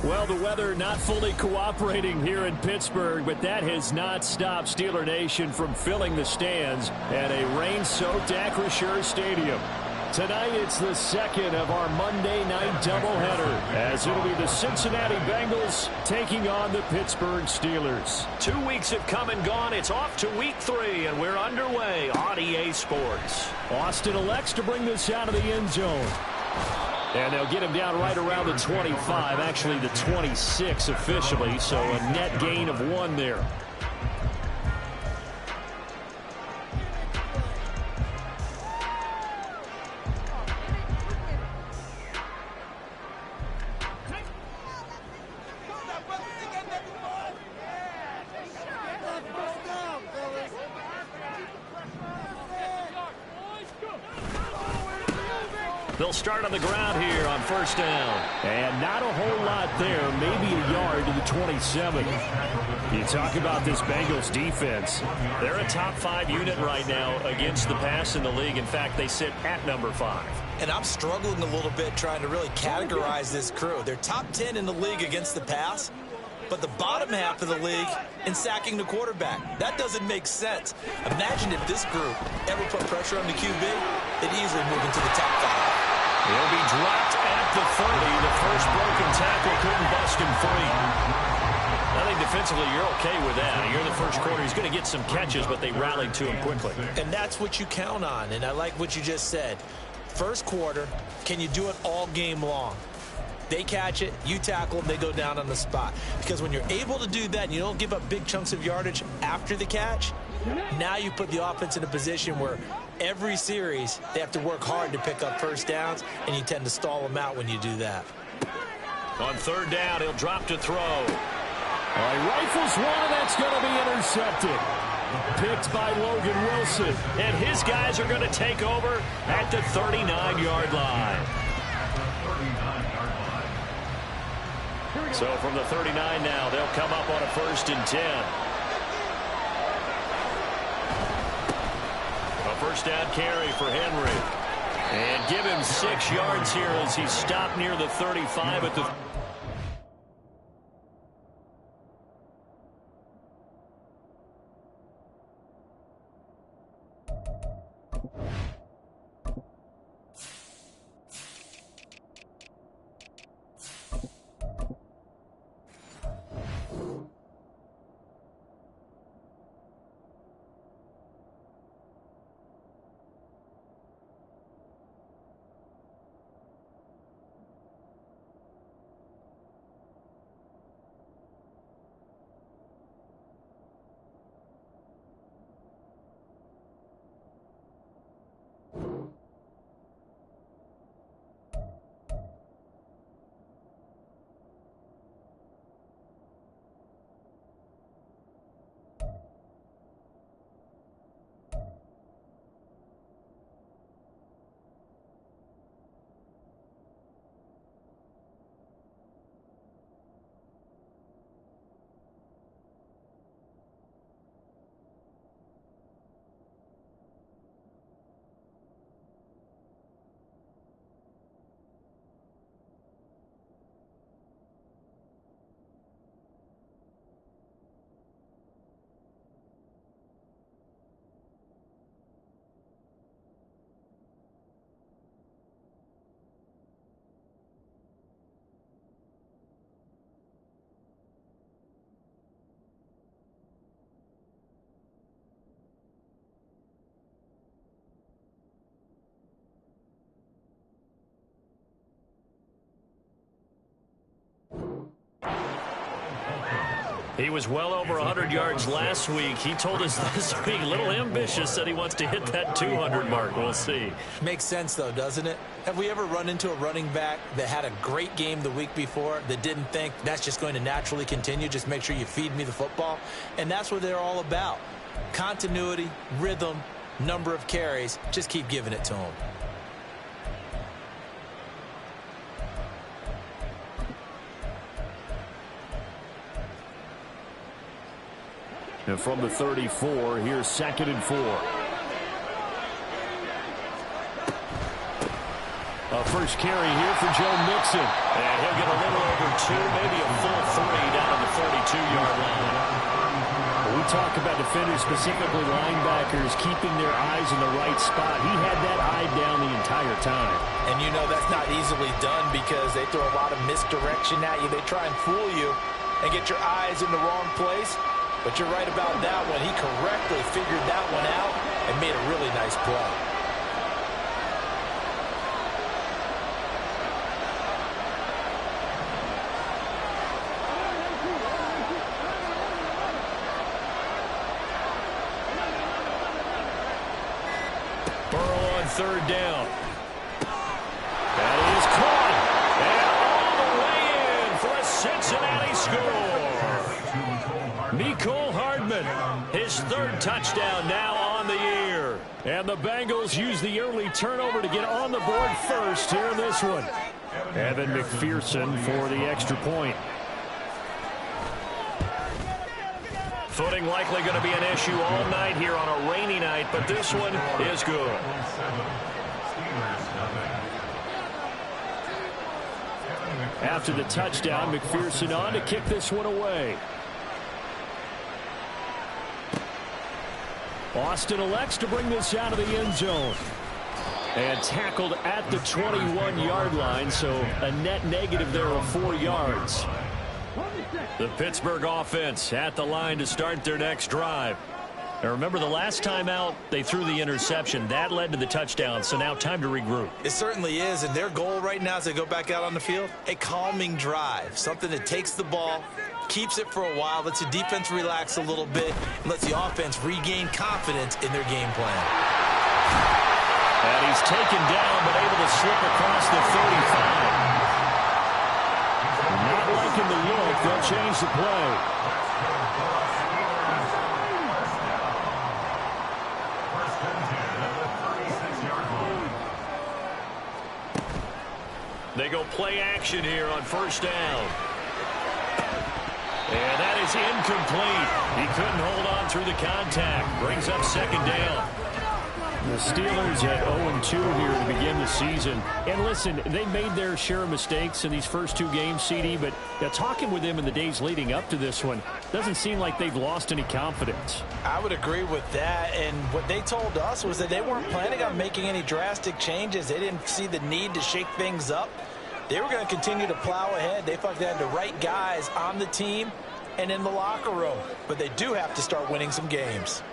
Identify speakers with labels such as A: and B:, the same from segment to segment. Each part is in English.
A: Well, the weather not fully cooperating here in Pittsburgh, but that has not stopped Steeler Nation from filling the stands at a rain-soaked Acrisure Stadium. Tonight, it's the second of our Monday night doubleheader, as it'll be the Cincinnati Bengals taking on the Pittsburgh Steelers.
B: 2 weeks have come and gone. It's off to week 3, and we're underway on EA Sports.
A: Austin elects to bring this out of the end zone. And they'll get him down right around the 25, actually the 26 officially, so a net gain of 1 there.
B: They'll start on the ground here on first down.
A: And not a whole lot there, maybe a yard to the 27. You talk about this Bengals defense.
B: They're a top 5 unit right now against the pass in the league. In fact, they sit at number 5.
C: And I'm struggling a little bit trying to really categorize this crew. They're top 10 in the league against the pass, but the bottom half of the league in sacking the quarterback. That doesn't make sense. Imagine if this group ever put pressure on the QB, they'd easily move into the top 5.
B: He'll be dropped at the 30. The first broken tackle couldn't bust him free. I think defensively you're okay with that. You're in the first quarter. He's going to get some catches, but they rallied to him quickly.
C: And that's what you count on, and I like what you just said. First quarter, can you do it all game long? They catch it, you tackle them, they go down on the spot. Because when you're able to do that and you don't give up big chunks of yardage after the catch, now you put the offense in a position where every series they have to work hard to pick up first downs, and you tend to stall them out when you do that.
B: On third down, he'll drop to throw.
A: He rifles one, and that's going to be intercepted. Picked by Logan Wilson.
B: And his guys are going to take over at the 39-yard line. So from the 39 now, they'll come up on a 1st and 10. A first down carry for Henry. And give him 6 yards here as he stopped near the 35 at the... He was well over 100 yards last week. He told us this week, a little ambitious, said he wants to hit that 200 mark. We'll see.
C: Makes sense, though, doesn't it? Have we ever run into a running back that had a great game the week before that didn't think that's just going to naturally continue? Just make sure you feed me the football. And that's what they're all about. Continuity, rhythm, number of carries. Just keep giving it to them.
A: And from the 34, here's 2nd and 4. A first carry here for Joe Mixon.
B: And he'll get a little over 2, maybe a full 3 down on the 42-yard line.
A: We talk about defenders, specifically linebackers, keeping their eyes in the right spot. He had that eye down the entire time.
C: And you know that's not easily done because they throw a lot of misdirection at you. They try and fool you and get your eyes in the wrong place. But you're right about that one. He correctly figured that one out and made a really nice play.
A: Burrow on third down. That is caught. And all the way in for a Cincinnati score. Mecole Hardman, his third touchdown now on the year. And the Bengals use the early turnover to get on the board first here in this one. Evan McPherson for the extra point.
B: Footing likely going to be an issue all night here on a rainy night, but this one is good.
A: After the touchdown, McPherson on to kick this one away. Austin elects to bring this out of the end zone. And tackled at the 21-yard line, so a net negative there of 4 yards.
B: The Pittsburgh offense at the line to start their next drive.
A: Now remember, the last time out, they threw the interception. That led to the touchdown, so now time to regroup.
C: It certainly is, and their goal right now as they go back out on the field, a calming drive, something that takes the ball, keeps it for a while, lets the defense relax a little bit, and lets the offense regain confidence in their game plan.
A: And he's taken down, but able to slip across the 35. Not liking the look. They'll change the play.
B: They go play action here on first down. And that is incomplete. He couldn't hold on through the contact. Brings up second down.
A: The Steelers at 0-2 here to begin the season. And listen, they made their share of mistakes in these first 2 games, CD, but talking with them in the days leading up to this one, doesn't seem like they've lost any confidence.
C: I would agree with that, and what they told us was that they weren't planning on making any drastic changes. They didn't see the need to shake things up. They were going to continue to plow ahead. They felt they had the right guys on the team and in the locker room, but they do have to start winning some games.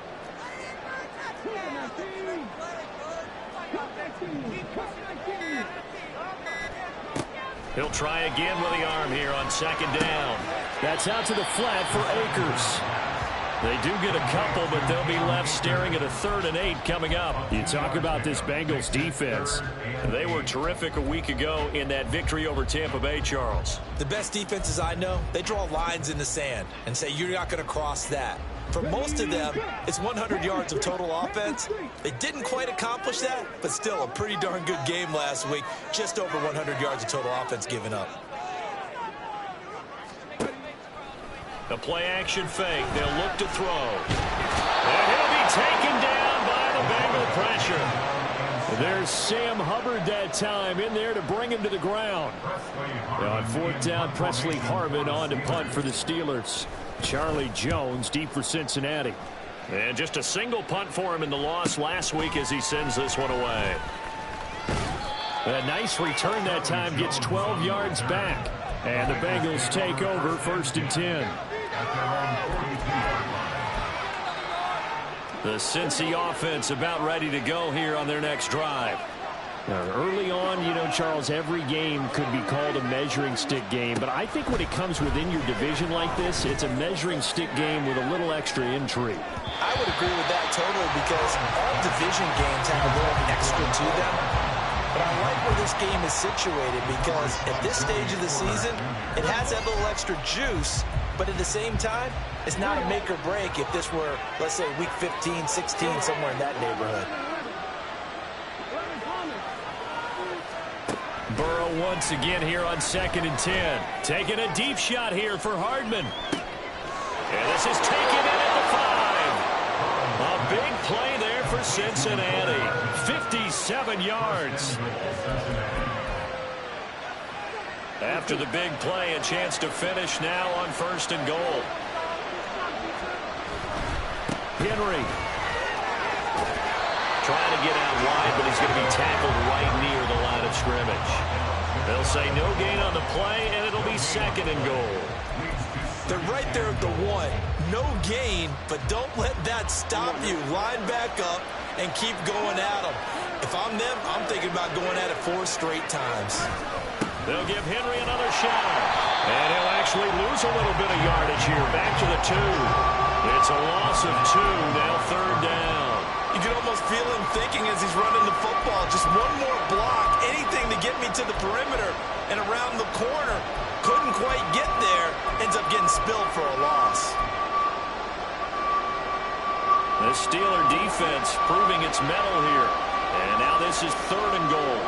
B: He'll try again with the arm here on second down.
A: That's out to the flat for Akers. They do get a couple, but they'll be left staring at a 3rd and 8 coming up. You talk about this Bengals defense.
B: They were terrific a week ago in that victory over Tampa Bay, Charles.
C: The best defenses I know, they draw lines in the sand and say you're not going to cross that. For most of them, it's 100 yards of total offense. They didn't quite accomplish that, but still a pretty darn good game last week. Just over 100 yards of total offense given up.
B: A play-action fake. They'll look to throw. And he'll be taken down by the Bengal pressure.
A: There's Sam Hubbard that time in there to bring him to the ground. Now on 4th down, Presley Harvin on to punt for the Steelers. Charlie Jones deep for Cincinnati.
B: And just a single punt for him in the loss last week as he sends this one away.
A: A nice return that time, gets 12 yards back. And the Bengals take over 1st and 10.
B: The Cincy offense about ready to go here on their next drive.
A: Now, early on, you know, Charles, every game could be called a measuring stick game. But I think when it comes within your division like this, it's a measuring stick game with a little extra intrigue.
C: I would agree with that totally because all division games have a little extra to them. But I like where this game is situated because at this stage of the season, it has that little extra juice. But at the same time, it's not a make or break if this were, let's say, week 15, 16, somewhere in that neighborhood.
A: Burrow once again here on 2nd and 10. Taking a deep shot here for Hardman.
B: And this is taken in at the 5. A big play there for Cincinnati. 57 yards.
A: After the big play, a chance to finish now on 1st and goal. Henry. Trying to get out wide, but he's going to be tackled right near the line of scrimmage. They'll say no gain on the play, and it'll be 2nd and goal.
C: They're right there at the 1. No gain, but don't let that stop you. Line back up and keep going at them. If I'm them, I'm thinking about going at it 4 straight times.
A: They'll give Henry another shot. And he'll actually lose a little bit of yardage here. Back to the 2. It's a loss of 2. Now 3rd down.
C: You can almost feel him thinking as he's running the football. Just one more block, anything to get me to the perimeter and around the corner. Couldn't quite get there. Ends up getting spilled for a loss.
A: The Steeler defense proving its mettle here. And now this is 3rd and goal.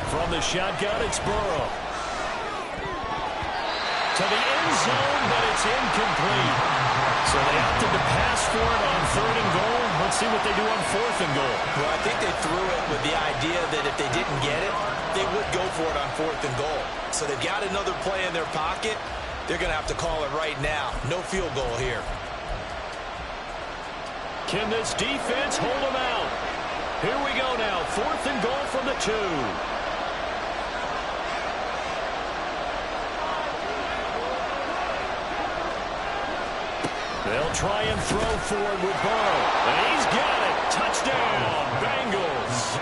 A: From the shotgun, it's Burrow. To the end zone, but it's incomplete. So they opted to pass for it on 3rd and goal. Let's see what they do on 4th and goal.
C: Well, I think they threw it with the idea that if they didn't get it, they would go for it on 4th and goal. So they've got another play in their pocket. They're going to have to call it right now. No field goal here.
A: Can this defense hold them out? Here we go now. 4th and goal from the 2. They'll try and throw forward with Burrow. And he's got it. Touchdown, Bengals.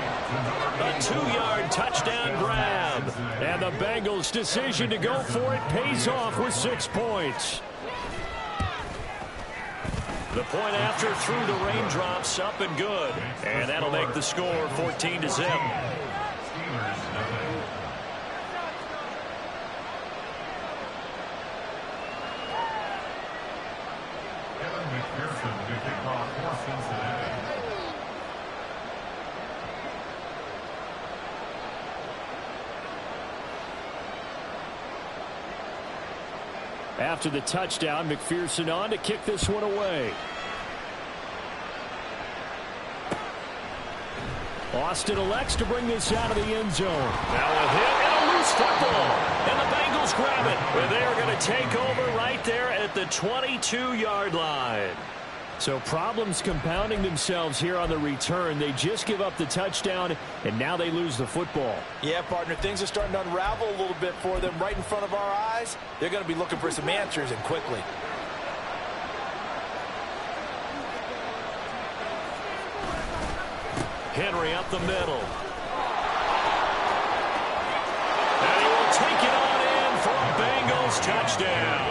A: A 2-yard touchdown grab. And the Bengals' decision to go for it pays off with 6 points. The point after through the raindrops, up and good. And that'll make the score 14-0. After the touchdown, McPherson on to kick this one away. Austin elects to bring this out of the end zone. Now a hit and a loose football. And the Bengals grab it. And they're going to take over right there at the 22-yard line. So problems compounding themselves here on the return. They just give up the touchdown, and now they lose the football.
C: Yeah, partner, things are starting to unravel a little bit for them right in front of our eyes. They're going to be looking for some answers, and quickly.
A: Henry up the middle. And he will take it on in for a Bengals touchdown.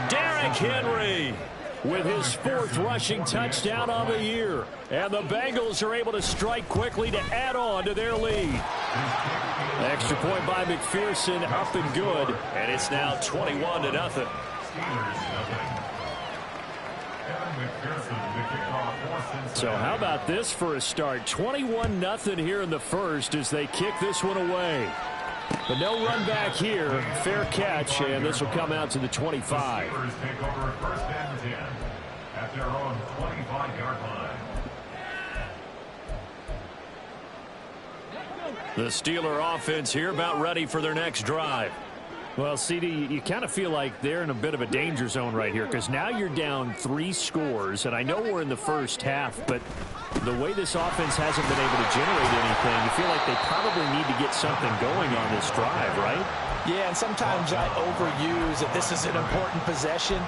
A: Derrick Henry with his 4th rushing touchdown on the year. And the Bengals are able to strike quickly to add on to their lead. Extra point by McPherson, up and good. And it's now 21-0. So how about this for a start? 21-0 here in the first as they kick this one away. But no run back here. Fair catch, and this will come out to the 25. At their own 25-yard line. The Steeler offense here about ready for their next drive. Well, CD, you kind of feel like they're in a bit of a danger zone right here because now you're down 3 scores, and I know we're in the first half, but the way this offense hasn't been able to generate anything, you feel like they probably need to get something going on this drive, right?
C: Yeah, and sometimes I overuse that this is an important possession,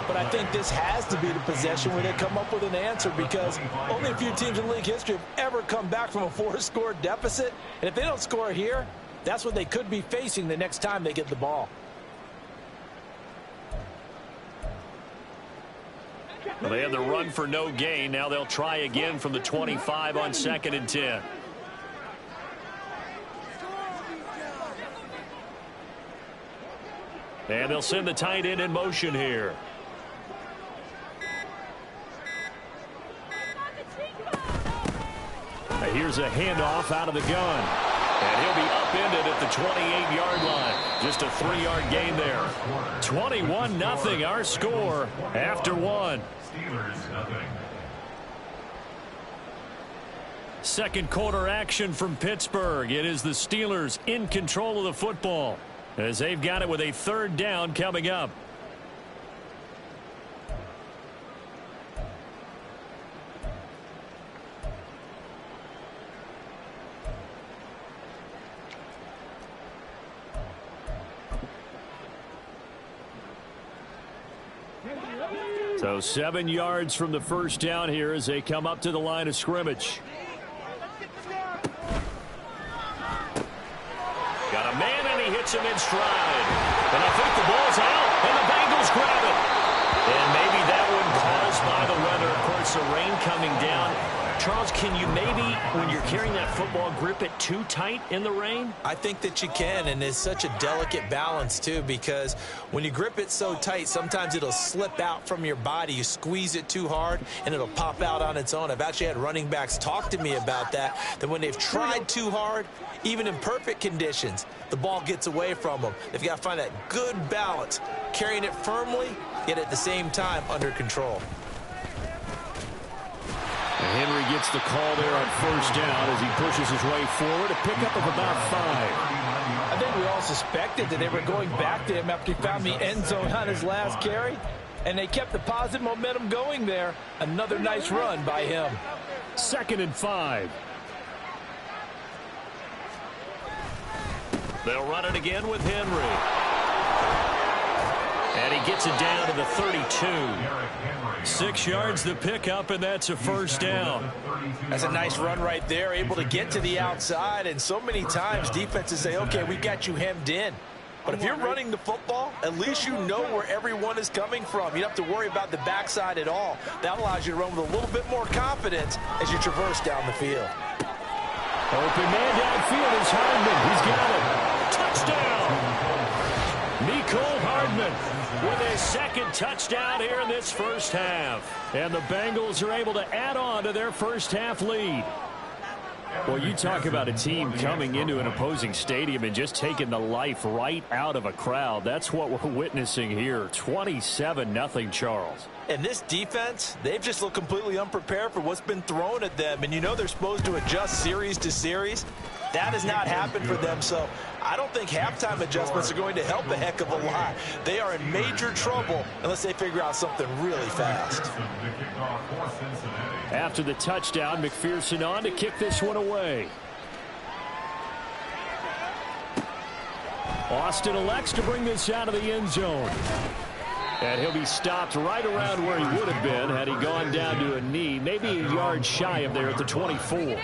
C: but I think this has to be the possession where they come up with an answer because only a few teams in league history have ever come back from a 4-score deficit, and if they don't score here, that's what they could be facing the next time they get the ball.
A: Well, they had the run for no gain. Now they'll try again from the 25 on 2nd and 10. And they'll send the tight end in motion here. Now here's a handoff out of the gun. And he'll be upended at the 28-yard line. Just a 3-yard gain there. 21-0 our score after 1. Second quarter action from Pittsburgh. It is the Steelers in control of the football as they've got it with a third down coming up. So 7 yards from the first down here as they come up to the line of scrimmage. Got a man and he hits him in stride. And I think the ball's out and the Bengals grab it. And maybe that one caused by the weather. Of course, the rain coming down. Charles, can you maybe, when you're carrying that football, grip it too tight in the rain?
C: I think that you can, and it's such a delicate balance, too, because when you grip it so tight, sometimes it'll slip out from your body. You squeeze it too hard, and it'll pop out on its own. I've actually had running backs talk to me about that when they've tried too hard, even in perfect conditions, the ball gets away from them. They've got to find that good balance, carrying it firmly, yet at the same time under control.
A: And Henry gets the call there on first down as he pushes his way forward. A pickup of about 5.
D: I think we all suspected that they were going back to him after he found the end zone on his last carry. And they kept the positive momentum going there. Another nice run by him.
A: 2nd and 5. They'll run it again with Henry. And he gets it down to the 32. 6 yards the pickup, and that's a first down.
D: That's a nice run right there, able to get to the outside. And so many times defenses say, okay, we got you hemmed in. But if you're running the football, at least you know where everyone is coming from. You don't have to worry about the backside at all. That allows you to run with a little bit more confidence as you traverse down the field.
A: Open man downfield is Hardman. He's got it. Touchdown. Mecole Hardman with his second touchdown here in this first half. And the Bengals are able to add on to their first half lead. Well, you talk about a team coming into an opposing stadium and just taking the life right out of a crowd. That's what we're witnessing here. 27-0, Charles.
D: And this defense, they've just looked completely unprepared for what's been thrown at them. And you know they're supposed to adjust series to series. That has not happened for them. So I don't think halftime adjustments are going to help a heck of a lot. They are in major trouble unless they figure out something really fast.
A: After the touchdown, McPherson on to kick this one away. Austin elects to bring this out of the end zone. And he'll be stopped right around where he would have been had he gone down to a knee, maybe a yard shy of there at the 24.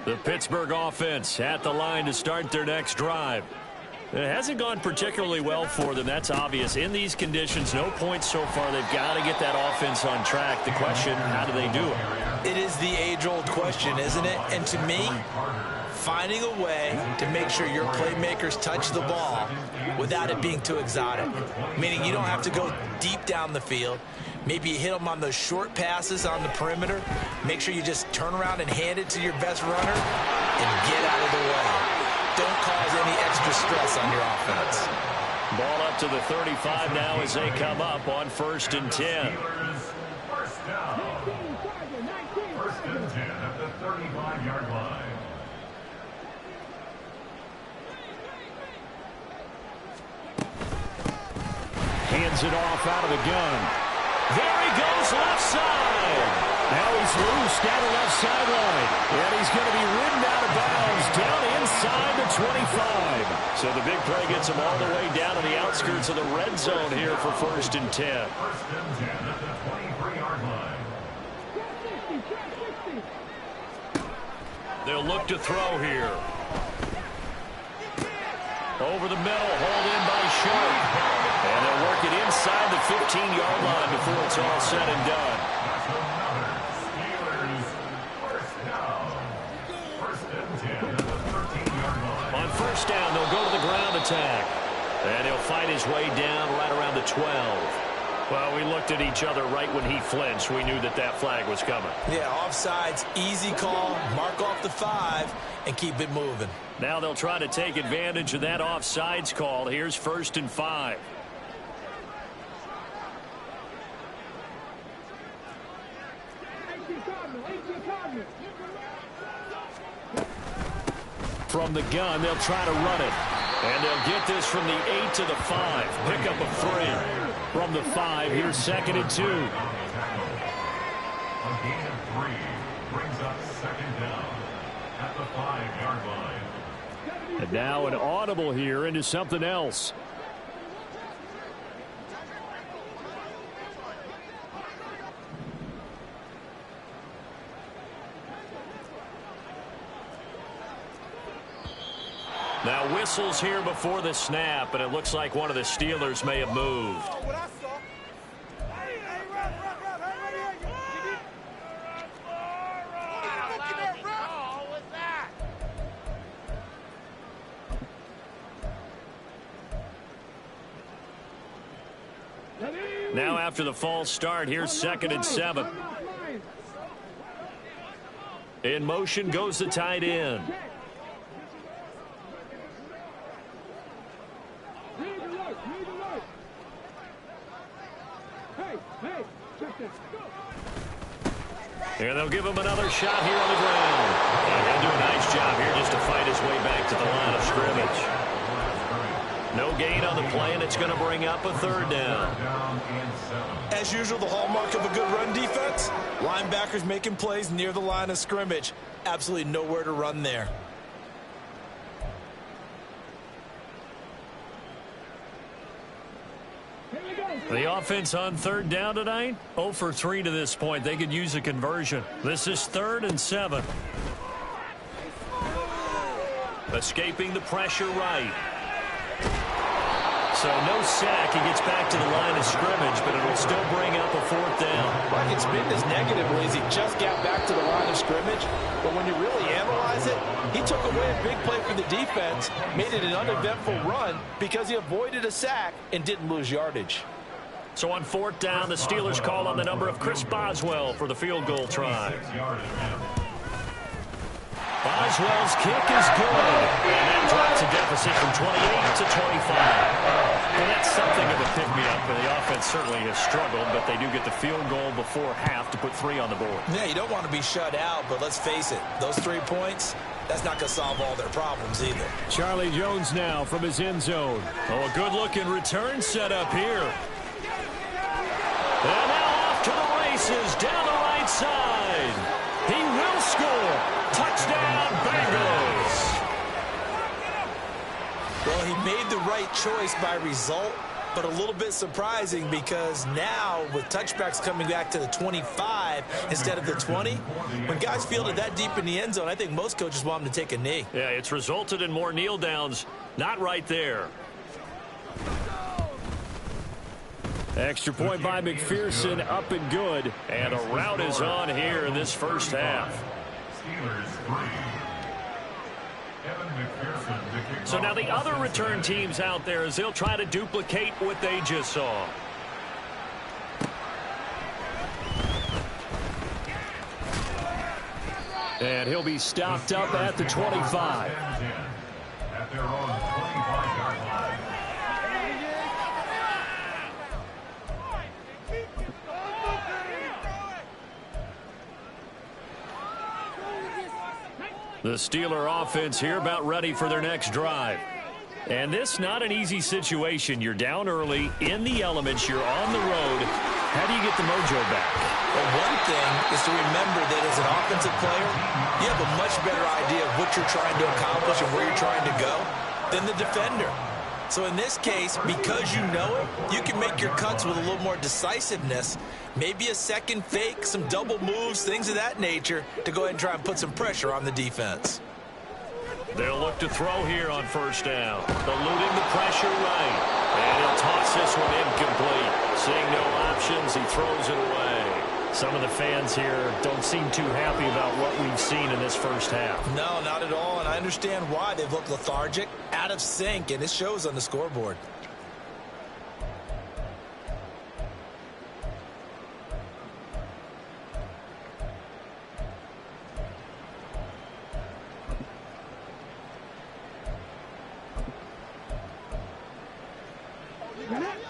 A: The Pittsburgh offense at the line to start their next drive. It hasn't gone particularly well for them. That's obvious. In these conditions, no points so far. They've got to get that offense on track. The question, how do they do it?
C: It is the age-old question, isn't it? And to me, finding a way to make sure your playmakers touch the ball without it being too exotic. Meaning you don't have to go deep down the field. Maybe you hit them on those short passes on the perimeter. Make sure you just turn around and hand it to your best runner and get out of the way. Don't cause any extra stress on your offense.
A: Ball up to the 35 now as they come up on 1st and 10.
E: First down. 1st and 10 at the 35-yard line.
A: Hands it off out of the gun. There he goes, left side. Now he's loose down the left sideline. And he's going to be ridden out of bounds down inside the 25. So the big play gets him all the way down to the outskirts of the red zone here for 1st and 10.
E: 1st and 10 at the 23-yard line.
A: They'll look to throw here. Over the middle, hauled in by Sharp. And they'll work it inside the 15-yard line before it's all said and done. On 1st down, they'll go to the ground attack. And he'll fight his way down right around the 12. Well, we looked at each other right when he flinched. We knew that that flag was coming.
C: Yeah, offsides, easy call, mark off the 5, and keep it moving.
A: Now they'll try to take advantage of that offsides call. Here's 1st and 5. from the gun. They'll try to run it. And they'll get this from the 8 to the 5. Pick up a 3. From the 5, here's 2nd and 2.
E: A gain of 3 brings up 2nd down at the 5-yard line.
A: And now an audible here into something else.
B: Now whistles here before the snap, and it looks like one of the Steelers may have moved. Now after the false start, here's 2nd and 7. In motion goes the tight end. And they'll give him another shot here on the ground. And he'll do a nice job here just to fight his way back to the line of scrimmage. No gain on the play, and it's going to bring up a 3rd down.
D: As usual, the hallmark of a good run defense, linebackers making plays near the line of scrimmage. Absolutely nowhere to run there.
A: The offense on 3rd down tonight, 0 for 3 to this point. They could use a conversion. This is 3rd and 7.
B: Escaping the pressure right. So no sack. He gets back to the line of scrimmage, but it'll still bring up a 4th down.
D: I can spin this negatively as he just got back to the line of scrimmage. But when you really analyze it, he took away a big play for the defense, made it an uneventful run because he avoided a sack and didn't lose yardage.
B: So on 4th down, the Steelers call on the number of Chris Boswell for the field goal try. Boswell's kick is good. And that drops a deficit from 28 to 25.
A: Well, that's something of a pick-me-up. The offense certainly has struggled, but they do get the field goal before half to put 3 on the board.
D: Yeah, you don't want to be shut out, but let's face it, those 3 points, that's not going to solve all their problems either.
A: Charlie Jones now from his end zone. Oh, a good-looking return set up here.
B: And now off to the races down the right side. He will score. Touchdown, Bengals.
D: Well, he made the right choice by result, but a little bit surprising because now with touchbacks coming back to the 25 instead of the 20, when guys fielded that deep in the end zone, I think most coaches want them to take a knee.
B: Yeah, it's resulted in more kneel downs. Not right there.
A: Extra point by McPherson, up and good. And a rout is on here in this first half.
B: So now the other return teams out there as they'll try to duplicate what they just saw.
A: And he'll be stopped up at the 25.
E: At their own 25-yard line.
A: The Steeler offense here about ready for their next drive. And this not an easy situation. You're down early, in the elements, you're on the road. How do you get the mojo back?
D: Well, one thing is to remember that as an offensive player, you have a much better idea of what you're trying to accomplish and where you're trying to go than the defender. So in this case, because you know it, you can make your cuts with a little more decisiveness. Maybe a second fake, some double moves, things of that nature to go ahead and try and put some pressure on the defense.
B: They'll look to throw here on 1st down. Eluding the pressure right. And he'll toss this one incomplete. Seeing no options, he throws it away.
A: Some of the fans here don't seem too happy about what we've seen in this first half.
D: No, not at all, and I understand why. They've looked lethargic, out of sync, and it shows on the scoreboard.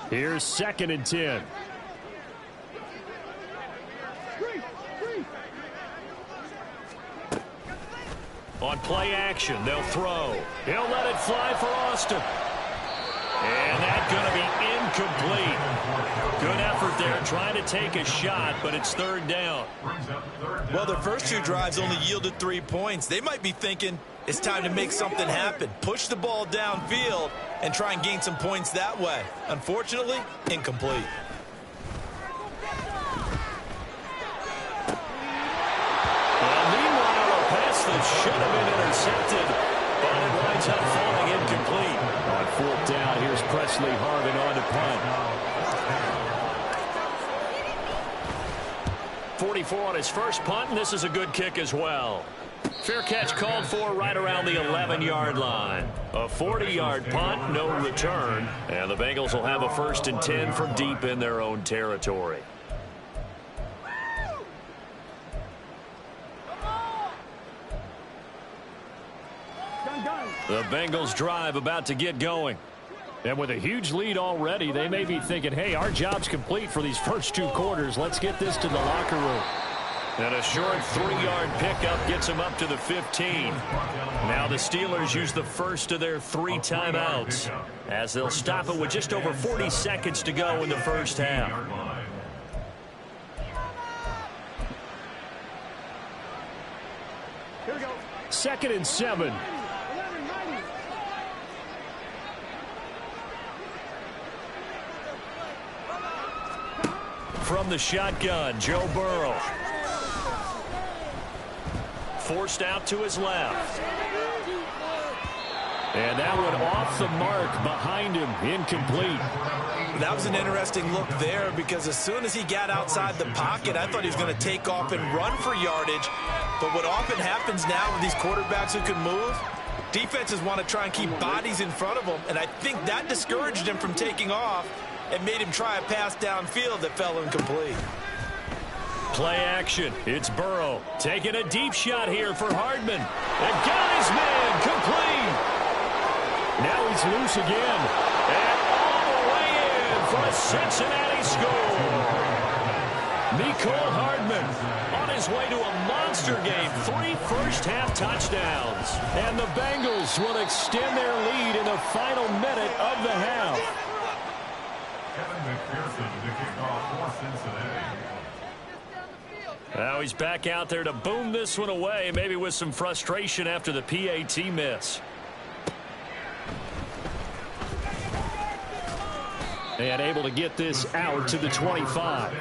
A: Here's 2nd and 10. On play action, they'll throw. He'll let it fly for Austin. And that's going to be incomplete. Good effort there trying to take a shot, but it's third down.
C: Well, their first two drives only yielded 3 points. They might be thinking it's time to make something happen. Push the ball downfield and try and gain some points that way. Unfortunately, incomplete.
A: Well, meanwhile, a pass that should have been intercepted, but it winds up falling incomplete. On fourth down, here's Presley Harvin on to punt. 44 on his first punt, and this is a good kick as well. Fair catch called for right around the 11-yard line. A 40-yard punt, no return, and the Bengals will have a 1st and 10 from deep in their own territory. The Bengals drive about to get going. And with a huge lead already, they may be thinking, hey, our job's complete for these first 2 quarters. Let's get this to the locker room. And a short 3-yard pickup gets them up to the 15. Now the Steelers use the first of their 3 timeouts as they'll stop it with just over 40 seconds to go in the first half. Here we go. 2nd and 7. From the shotgun, Joe Burrow. Forced out to his left. And that one off the mark behind him, incomplete.
C: That was an interesting look there because as soon as he got outside the pocket, I thought he was going to take off and run for yardage. But what often happens now with these quarterbacks who can move, defenses want to try and keep bodies in front of them, and I think that discouraged him from taking off and made him try a pass downfield that fell incomplete.
A: Play action. It's Burrow taking a deep shot here for Hardman. And got his man complete. Now he's loose again. And all the way in for a Cincinnati score. Mecole Hardman on his way to a monster game. 3 first-half touchdowns. And the Bengals will extend their lead in the final minute of the half. Now he's back out there to boom this one away, maybe with some frustration after the PAT miss. And able to get this out to the 25.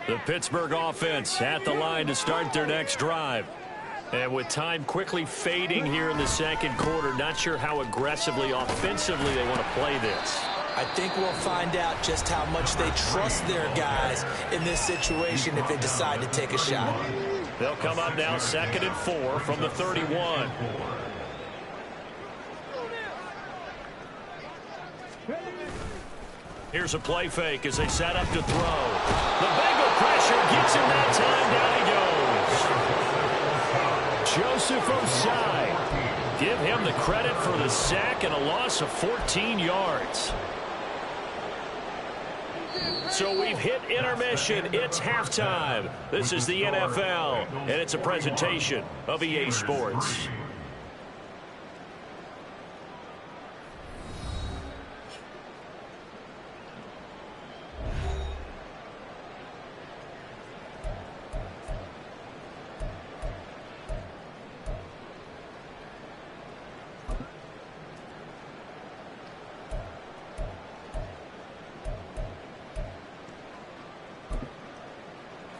A: The Pittsburgh offense at the line to start their next drive. And with time quickly fading here in the second quarter, not sure how aggressively, offensively they want to play this.
C: I think we'll find out just how much they trust their guys in this situation if they decide to take a shot.
A: They'll come up now 2nd and 4 from the 31. Here's a play fake as they set up to throw. The Bengal pressure gets him that time. Down he goes. Joseph Osai. Give him the credit for the sack and a loss of 14 yards. So we've hit intermission. It's halftime. This is the NFL, and it's a presentation of EA Sports.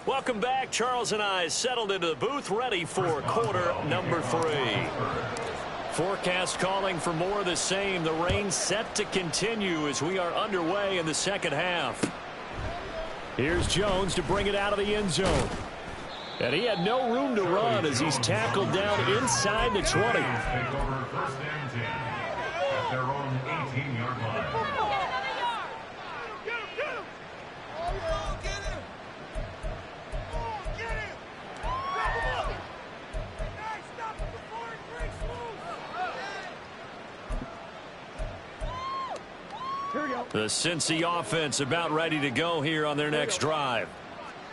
A: Welcome back. Charles and I settled into the booth, ready for quarter number 3. Forecast calling for more of the same. The rain set to continue as we are underway in the second half. Here's Jones to bring it out of the end zone. And he had no room to run as he's tackled down inside the 20.
E: Take over 1st and 10 at their own 18-yard line.
A: Here we go. The Cincy offense about ready to go here on their next drive.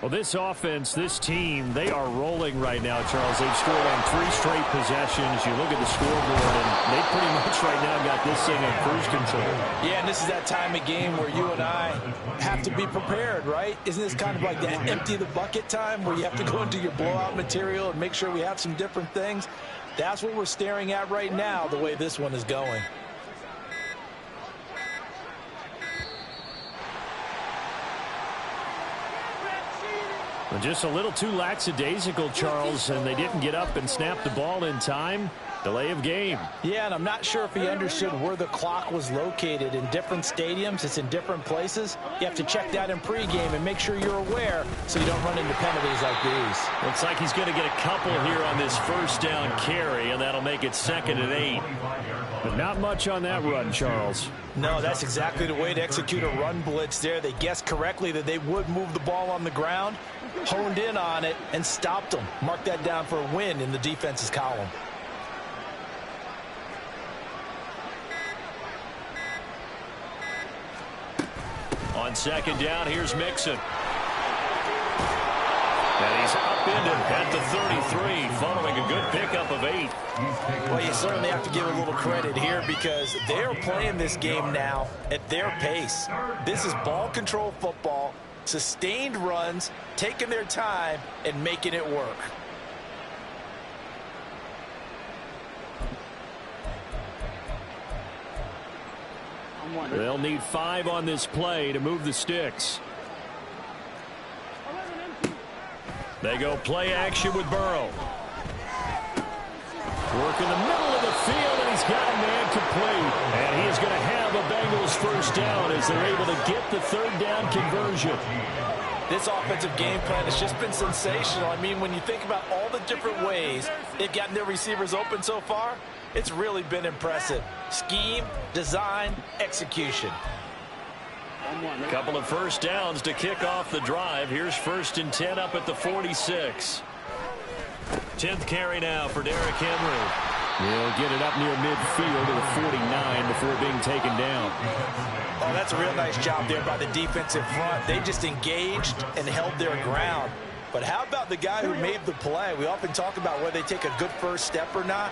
A: Well, this offense, this team, they are rolling right now, Charles. They've scored on 3 straight possessions. You look at the scoreboard, and they pretty much right now got this thing in cruise control.
D: Yeah, and this is that time of game where you and I have to be prepared, right? Isn't this kind of like that empty the bucket time where you have to go into your blowout material and make sure we have some different things? That's what we're staring at right now, the way this one is going.
A: Just a little too lackadaisical, Charles, and they didn't get up and snap the ball in time. Delay of game.
D: Yeah, and I'm not sure if he understood where the clock was located. In different stadiums, it's in different places. You have to check that in pregame and make sure you're aware so you don't run into penalties like these.
A: Looks like he's going to get a couple here on this first down carry, and that'll make it 2nd and 8. But not much on that run, Charles.
D: No, that's exactly the way to execute a run blitz there. They guessed correctly that they would move the ball on the ground, honed in on it, and stopped them. Mark that down for a win in the defense's column.
A: On 2nd down, here's Mixon. And he's upended at the 33, following a good pickup of 8.
D: Well, you certainly have to give a little credit here because they're playing this game now at their pace. This is ball control football, sustained runs, taking their time, and making it work.
A: They'll need 5 on this play to move the sticks. They go play action with Burrow. Work in the middle of the field, and he's got a man complete. And he is going to have a Bengals first down as they're able to get the 3rd down conversion.
D: This offensive game plan has just been sensational. I mean, when you think about all the different ways they've gotten their receivers open so far, it's really been impressive. Scheme, design, execution.
A: A couple of first downs to kick off the drive. Here's 1st and 10 up at the 46. 10th carry now for Derrick Henry. He'll get it up near midfield to the 49 before being taken down.
D: Oh, that's a real nice job there by the defensive front. They just engaged and held their ground. But how about the guy who made the play? We often talk about whether they take a good first step or not.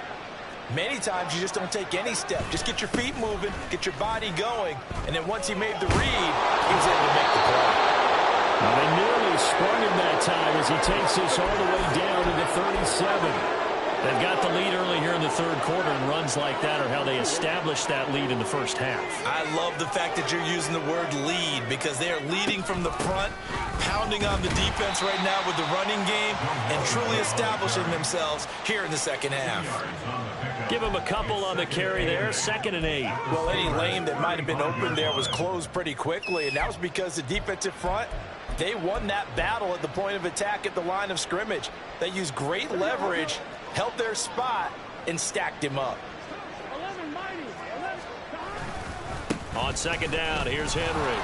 D: Many times you just don't take any step. Just get your feet moving, get your body going, and then once he made the read, he was able to make the play.
A: Now they nearly sprung him that time as he takes this all the way down to the 37. They've got the lead early here in the 3rd quarter, and runs like that are how they establish that lead in the first half.
D: I love the fact that you're using the word lead because they are leading from the front, pounding on the defense right now with the running game, and truly establishing themselves here in the 2nd half.
A: Give him a couple on the carry there, 2nd and 8.
D: Well, any lane that might have been open there was closed pretty quickly, and that was because the defensive front, they won that battle at the point of attack at the line of scrimmage. They used great leverage, held their spot, and stacked him up.
A: On 2nd down, here's Henry.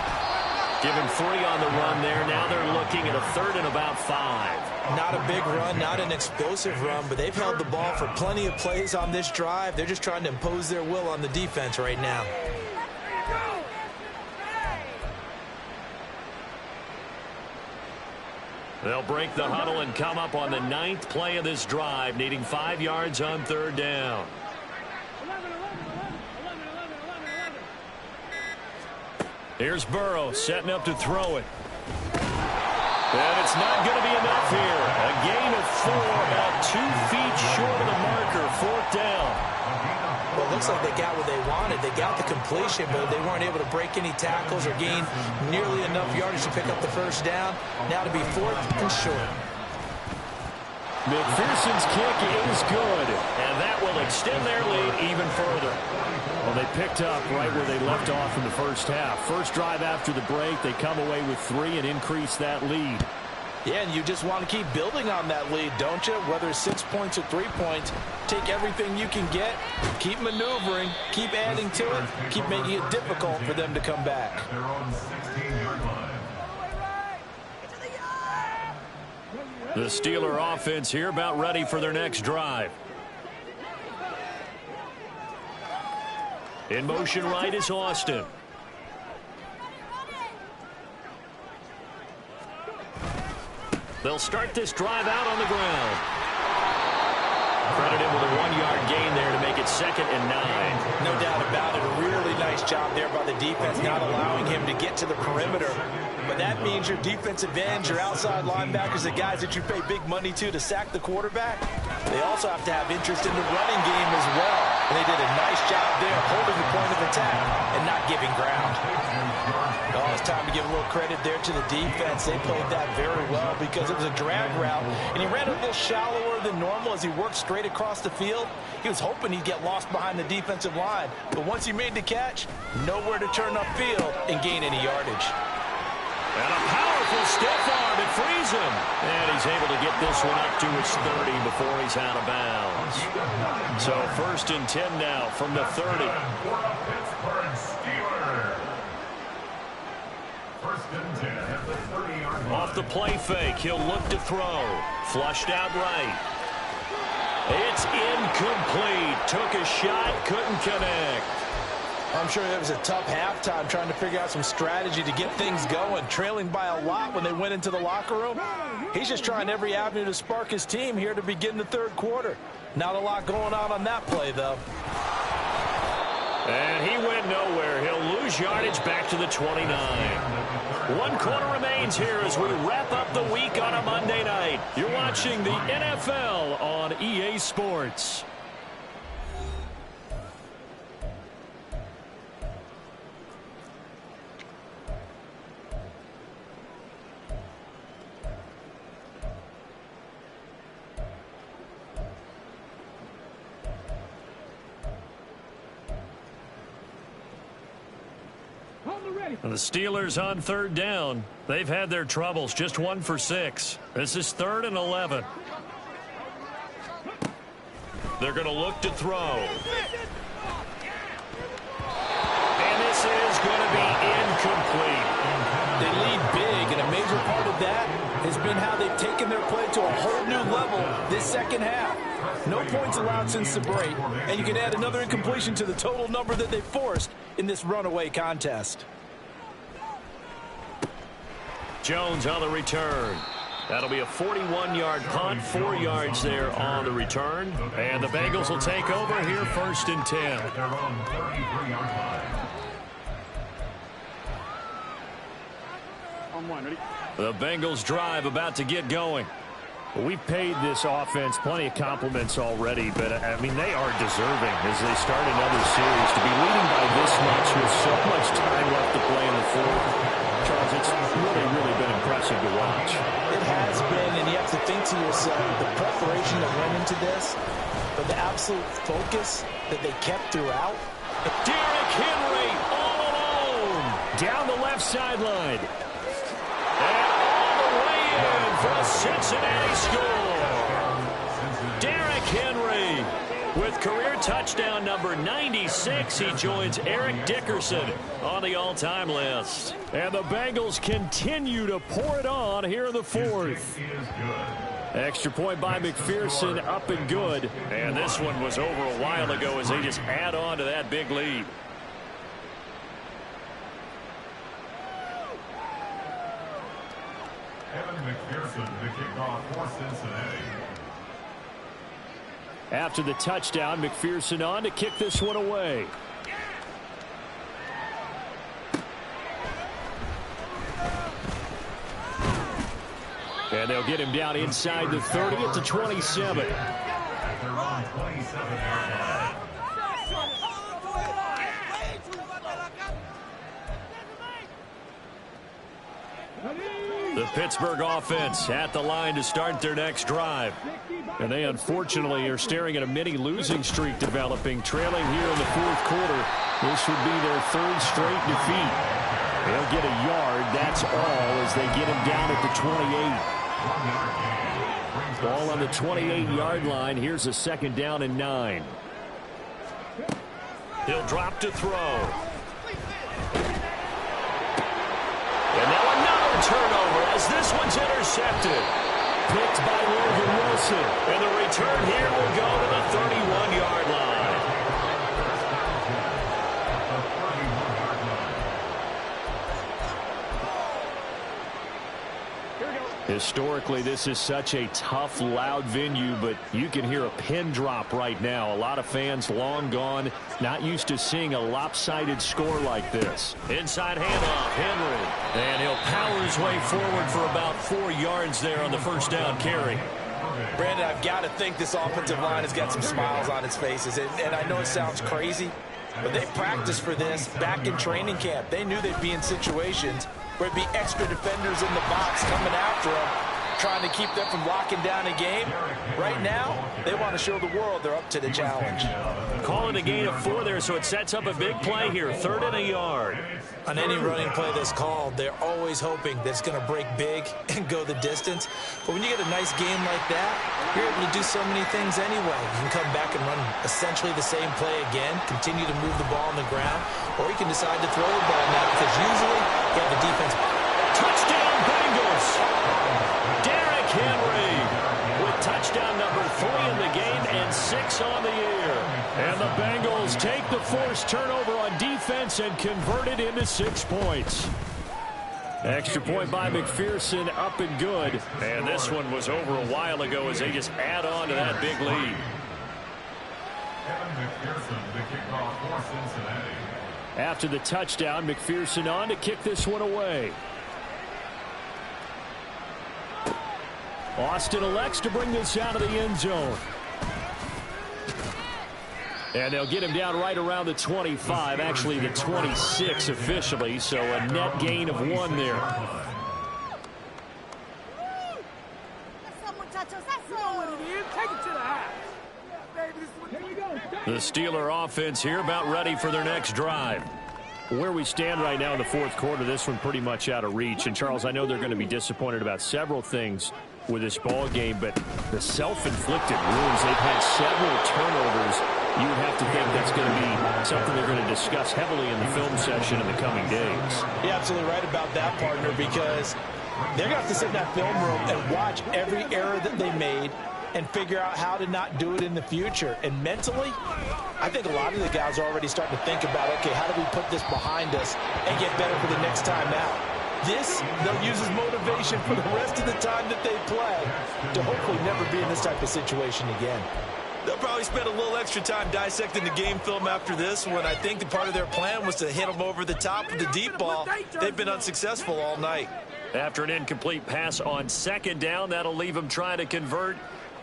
A: Give him 3 on the run there. Now they're looking at a 3rd and about 5.
D: Not a big run, not an explosive run, but they've held the ball for plenty of plays on this drive. They're just trying to impose their will on the defense right now.
A: They'll break the huddle and come up on the 9th play of this drive, needing 5 yards on 3rd down. Here's Burrow setting up to throw it. And it's not going to be enough here. A gain of 4, about 2 feet short of the marker, 4th down.
D: Well, it looks like they got what they wanted. They got the completion, but they weren't able to break any tackles or gain nearly enough yardage to pick up the first down. Now to be 4th and short.
A: McPherson's kick is good, and that will extend their lead even further. Well, they picked up right where they left off in the first half. First drive after the break, they come away with 3 and increase that lead.
D: Yeah, and you just want to keep building on that lead, don't you? Whether it's 6 points or 3 points, take everything you can get, keep maneuvering, keep adding to it, keep making it difficult for them to come back.
A: The Steeler offense here about ready for their next drive. In motion right is Austin. They'll start this drive out on the ground. Credit him with a 1-yard gain there to make it 2nd and 9.
D: No doubt about it. A really nice job there by the defense, not allowing him to get to the perimeter. But that means your defensive ends, your outside linebackers, the guys that you pay big money to sack the quarterback, they also have to have interest in the running game as well. And they did a nice job there holding the point of attack and not giving ground. Oh, it's time to give a little credit there to the defense. They played that very well because it was a drag route, and he ran a little shallower than normal as he worked straight across the field. He was hoping he'd get lost behind the defensive line, but once he made the catch, nowhere to turn upfield and gain any yardage.
A: And a powerful stiff arm. It frees him. And he's able to get this one up to his 30 before he's out of bounds. So 1st and 10 now from the 30. Off the play fake, he'll look to throw. Flushed out right. It's incomplete. Took a shot, couldn't connect.
D: I'm sure it was a tough halftime trying to figure out some strategy to get things going. Trailing by a lot when they went into the locker room. He's just trying every avenue to spark his team here to begin the 3rd quarter. Not a lot going on that play, though.
A: And he went nowhere. He'll lose yardage back to the 29. 1 quarter remains here as we wrap up the week on a Monday night. You're watching the NFL on EA Sports. The Steelers on 3rd down. They've had their troubles. Just 1 for 6. This is 3rd and 11. They're going to look to throw. And this is going to be incomplete.
D: They lead big, and a major part of that has been how they've taken their play to a whole new level this 2nd half. No points allowed since the break, and you can add another incompletion to the total number that they forced in this runaway contest.
A: Jones on the return. That'll be a 41-yard punt, 4 yards there on the return. And the Bengals will take over here 1st and 10. The Bengals drive about to get going. We've paid this offense plenty of compliments already, but, I mean, they are deserving as they start another series. To be leading by this much with so much time left to play in the 4th, Charles, it's really been impressive to watch.
D: It has been, and you have to think to yourself, the preparation that went into this, but the absolute focus that they kept throughout.
A: Derrick Henry all alone down the left sideline. And all the way in for a Cincinnati score. Derrick Henry with career touchdown number 96. He joins Eric Dickerson on the all-time list. And the Bengals continue to pour it on here in the 4th. Extra point by McPherson, up and good. And this one was over a while ago as they just add on to that big lead.
E: McPherson to kick off for Cincinnati.
A: After the touchdown, McPherson on to kick this one away. And they'll get him down inside the 30 at the 27. The Pittsburgh offense at the line to start their next drive. And they unfortunately are staring at a mini losing streak developing, trailing here in the 4th quarter. This would be their 3rd straight defeat. They'll get a yard, that's all, as they get him down at the 28. Ball on the 28-yard line. Here's a 2nd down and 9. He'll drop to throw. And now another turnover as this one's intercepted. Picked by Logan Wilson. And the return here will go to the 31-yard line. Historically, this is such a tough, loud venue, but you can hear a pin drop right now. A lot of fans long gone, not used to seeing a lopsided score like this.
B: Inside handoff, Henry. And he'll power his way forward for about 4 yards there on the first down carry.
D: Brandon, I've got to think this offensive line has got some smiles on its faces. And I know it sounds crazy, but they practiced for this back in training camp. They knew they'd be in situations where it'd be extra defenders in the box coming after them, trying to keep them from locking down a game. Right now, they want to show the world they're up to the challenge.
B: Call it a gain of 4 there, so it sets up a big play here. 3rd and a yard.
C: On any running play that's called, they're always hoping that it's going to break big and go the distance. But when you get a nice game like that, you're able to do so many things anyway. You can come back and run essentially the same play again, continue to move the ball on the ground, or you can decide to throw the ball now because usually you have the defense.
B: Touchdown, Bengals! Derrick Henry with touchdown number 3 in the game and 6 on the year.
A: And the Bengals take the forced turnover on defense and convert it into 6 points. Extra point by McPherson, up and good.
B: And this one was over a while ago as they just add on to that big lead.
E: Kevin McPherson, the kickoff for Cincinnati.
A: After the touchdown, McPherson on to kick this one away. Austin elects to bring this out of the end zone. And they'll get him down right around the 25, actually the 26 officially, so a net gain of 1 there. The Steeler offense here about ready for their next drive. Where we stand right now in the 4th quarter, this one pretty much out of reach. And, Charles, I know they're going to be disappointed about several things with this ball game, but the self-inflicted wounds, they've had several turnovers. You would have to think that's going to be something they're going to discuss heavily in the film session in the coming days.
D: You're absolutely right about that, partner, because they're going to have to sit in that film room and watch every error that they made and figure out how to not do it in the future. And mentally, I think a lot of the guys are already starting to think about, okay, how do we put this behind us and get better for the next time out? This, they'll use as motivation for the rest of the time that they play to hopefully never be in this type of situation again.
C: They'll probably spend a little extra time dissecting the game film after this one. I think the part of their plan was to hit them over the top with the deep ball. They've been unsuccessful all night.
B: After an incomplete pass on 2nd down, that'll leave them trying to convert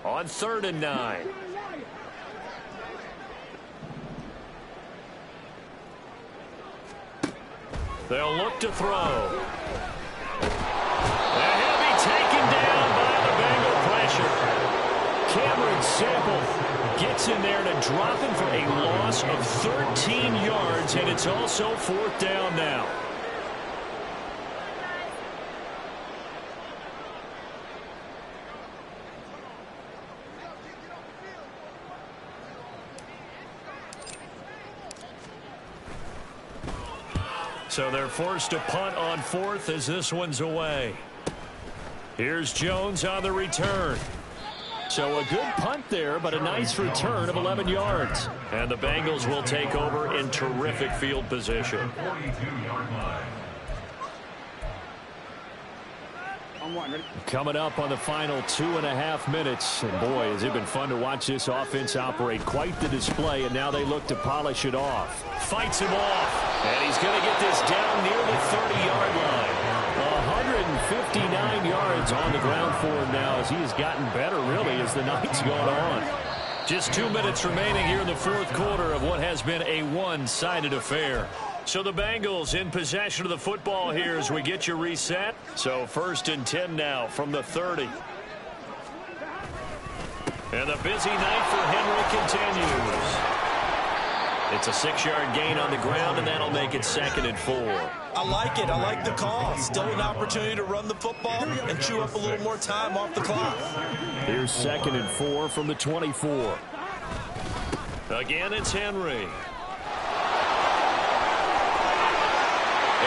B: on 3rd and 9. They'll look to throw. And he'll be taken down by the Bengal pressure.
A: Cameron Sample gets in there to drop him for a loss of 13 yards, and it's also 4th down now.
B: So they're forced to punt on 4th as this one's away. Here's Jones on the return.
A: So a good punt there, but a nice return of 11 yards.
B: And the Bengals will take over in terrific field position.
E: 42-yard line.
A: Coming up on the final 2.5 minutes. And boy, has it been fun to watch this offense operate. Quite the display, and now they look to polish it off.
B: Fights him off. And he's going to get this down near the 30-yard line.
A: 159 yards on the ground for him now as he has gotten better, really, as the night's gone on.
B: Just 2 minutes remaining here in the 4th quarter of what has been a one-sided affair. So the Bengals in possession of the football here as we get you reset. So 1st and 10 now from the 30. And the busy night for Henry continues. It's a 6-yard gain on the ground, and that'll make it 2nd and 4.
C: I like it. I like the call. Still an opportunity to run the football and chew up a little more time off the clock.
A: Here's 2nd and 4 from the 24.
B: Again, it's Henry.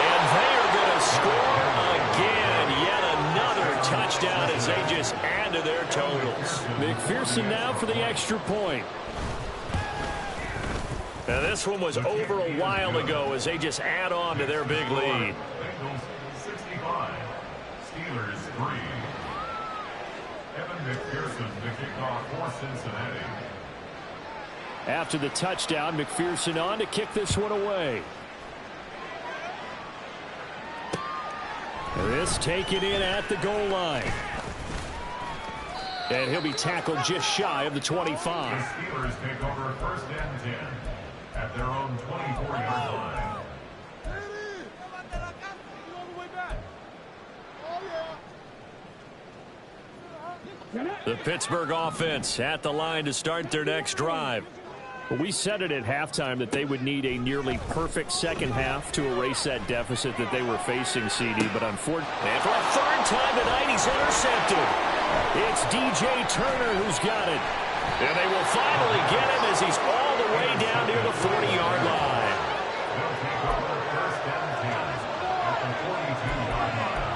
B: And they are going to score again. Yet another touchdown as they just add to their totals.
A: McPherson now for the extra point.
B: Now this one was over a while ago as they just add on to their big lead.
E: Bengals 65, Steelers 3. McPherson to kick off for Cincinnati.
A: After the touchdown, McPherson on to kick this one away. This taken in at the goal line. And he'll be tackled just shy of the 25.
E: The Steelers take over 1st and 10 at their own 24-yard line.
A: The Pittsburgh offense at the line to start their next drive. We said it at halftime that they would need a nearly perfect second half to erase that deficit that they were facing, CD. But unfortunately, and for a third time tonight, he's intercepted. It's DJ Turner who's got it. And they will finally get him as he's all the way down near the 40-yard line.
E: They'll take over 1st and 10 at the 42-yard line.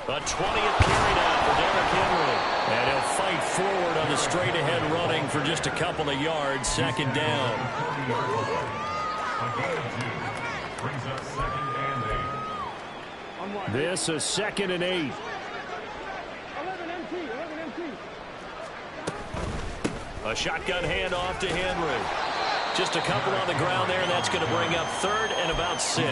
A: A 20th carry now for Derrick Henry. And he'll fight forward on the straight-ahead running for just a couple of yards. Second down.
E: A gain of 2 brings up 2nd and 8.
A: This is 2nd and 8. A shotgun handoff to Henry. Just a couple on the ground there, and that's going to bring up 3rd and about 6.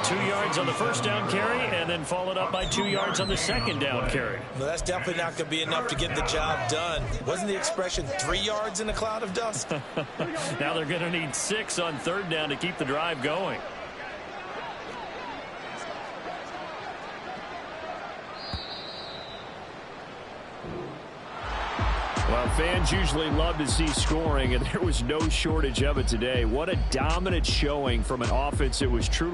A: 2 yards on the first down carry, and then followed up by 2 yards on the second down carry.
C: Well, that's definitely not going to be enough to get the job done. Wasn't the expression 3 yards in a cloud of dust?
A: Now they're going to need 6 on 3rd down to keep the drive going. Well, fans usually love to see scoring, and there was no shortage of it today. What a dominant showing from an offense that was truly